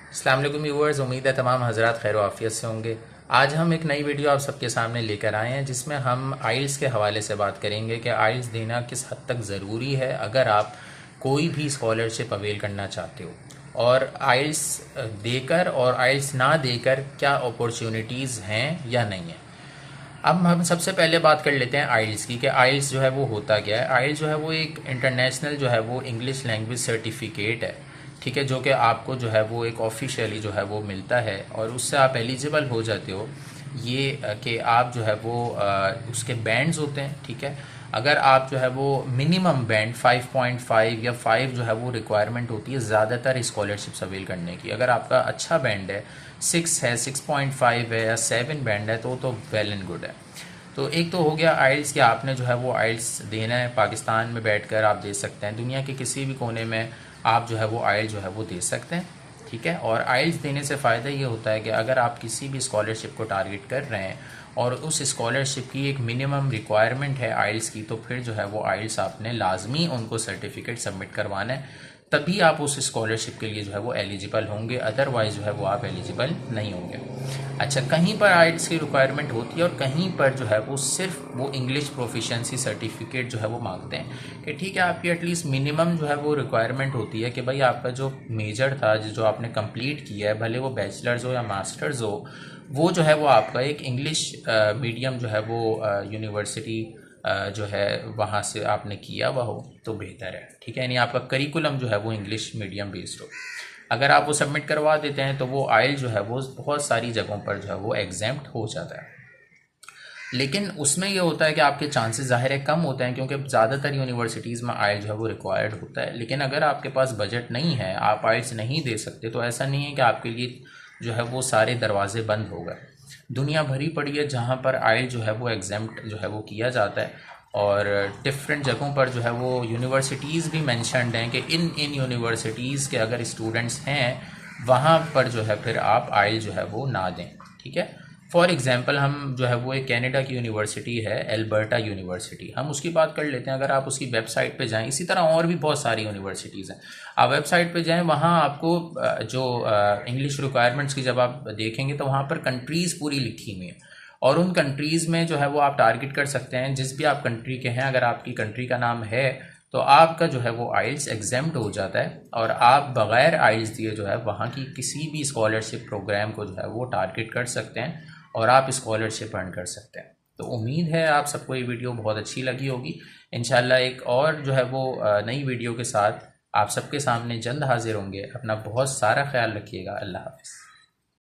अस्सलाम वालेकुम व्यूअर्स, उम्मीद है तमाम हज़रात खैर आफियत से होंगे। आज हम एक नई वीडियो आप सबके सामने लेकर आए हैं जिसमें हम आइल्स के हवाले से बात करेंगे कि आइल्स देना किस हद तक ज़रूरी है अगर आप कोई भी स्कॉलरशिप अवेल करना चाहते हो, और आइल्स देकर और आइल्स ना देकर क्या अपॉर्चुनिटीज़ हैं या नहीं है। अब हम सबसे पहले बात कर लेते हैं आइल्स की कि आइल्स जो है वो होता क्या है। आइल्स जो है वो एक इंटरनेशनल जो है वो इंग्लिश लैंग्वेज सर्टिफिकेट है, ठीक है, जो कि आपको जो है वो एक ऑफिशियली जो है वो मिलता है और उससे आप एलिजिबल हो जाते हो। ये कि आप जो है वो उसके बैंड्स होते हैं, ठीक है। अगर आप जो है वो मिनिमम बैंड 5.5 या 5 जो है वो रिक्वायरमेंट होती है ज़्यादातर स्कॉलरशिप्स अवेल करने की। अगर आपका अच्छा बैंड है, 6 है, 6.5 है या 7 बैंड है तो वेल एंड गुड है। तो एक तो हो गया आइल्स कि आपने जो है वो आइल्स देना है। पाकिस्तान में बैठकर आप दे सकते हैं, दुनिया के किसी भी कोने में आप जो है वो आइल्स जो है वो दे सकते हैं, ठीक है। और आइल्स देने से फ़ायदा ये होता है कि अगर आप किसी भी स्कॉलरशिप को टारगेट कर रहे हैं और उस स्कॉलरशिप की एक मिनिमम रिक्वायरमेंट है आइल्स की, तो फिर जो है वो आइल्स आपने लाजमी उनको सर्टिफिकेट सबमिट करवाना है, तभी आप उस स्कॉलरशिप के लिए जो है वो एलिजिबल होंगे। अदरवाइज़ जो है वो आप एलिजिबल नहीं होंगे। अच्छा, कहीं पर आइल्स की रिक्वायरमेंट होती है और कहीं पर जो है वो सिर्फ वो इंग्लिश प्रोफिशेंसी सर्टिफिकेट जो है वो मांगते हैं कि ठीक है, आपकी एटलीस्ट मिनिमम जो है वो रिक्वायरमेंट होती है कि भाई आपका जो मेजर था, जो आपने कंप्लीट किया है, भले वो बैचलर्स हो या मास्टर्स हो, वो जो है वो आपका एक इंग्लिश मीडियम जो है वो यूनिवर्सिटी जो है वहाँ से आपने किया हुआ हो तो बेहतर है, ठीक है। यानी आपका करिकुलम जो है वो इंग्लिश मीडियम बेस्ड हो। अगर आप वो सबमिट करवा देते हैं तो वो आइल जो है वो बहुत सारी जगहों पर जो है वो एग्जेम्प्ट हो जाता है। लेकिन उसमें ये होता है कि आपके चांसेस ज़ाहिर है कम होते हैं, क्योंकि ज़्यादातर यूनिवर्सिटीज़ में आइल जो है वो रिक्वायर्ड होता है। लेकिन अगर आपके पास बजट नहीं है, आप आइल्स नहीं दे सकते, तो ऐसा नहीं है कि आपके लिए जो है वो सारे दरवाजे बंद हो गए। दुनिया भरी पड़ी है जहाँ पर आइल जो है वो एग्जाम्प्ट जो है वो किया जाता है, और डिफरेंट जगहों पर जो है वो यूनिवर्सिटीज़ भी मेंशन्ड हैं कि इन यूनिवर्सिटीज़ के अगर स्टूडेंट्स हैं वहाँ पर जो है फिर आप आइल जो है वो ना दें, ठीक है। फॉर एग्ज़ाम्पल हम जो है वो एक कनाडा की यूनिवर्सिटी है, एल्बर्टा यूनिवर्सिटी, हम उसकी बात कर लेते हैं। अगर आप उसकी वेबसाइट पे जाएं, इसी तरह और भी बहुत सारी यूनिवर्सिटीज़ हैं, आप वेबसाइट पे जाएं, वहाँ आपको जो इंग्लिश रिक्वायरमेंट्स की जब आप देखेंगे तो वहाँ पर कंट्रीज़ पूरी लिखी हुई हैं, और उन कंट्रीज़ में जो है वो आप टारगेट कर सकते हैं जिस भी आप कंट्री के हैं। अगर आपकी कंट्री का नाम है तो आपका जो है वो आइल्स एग्जेम्प्ट हो जाता है और आप बग़ैर आइल्स दिए जो है वहाँ की किसी भी स्कॉलरशिप प्रोग्राम को जो है वो टारगेट कर सकते हैं और आप स्कॉलरशिप अर्न कर सकते हैं। तो उम्मीद है आप सबको ये वीडियो बहुत अच्छी लगी होगी। इंशाल्लाह एक और जो है वो नई वीडियो के साथ आप सबके सामने जल्द हाजिर होंगे। अपना बहुत सारा ख्याल रखिएगा। अल्लाह हाफ़िज़।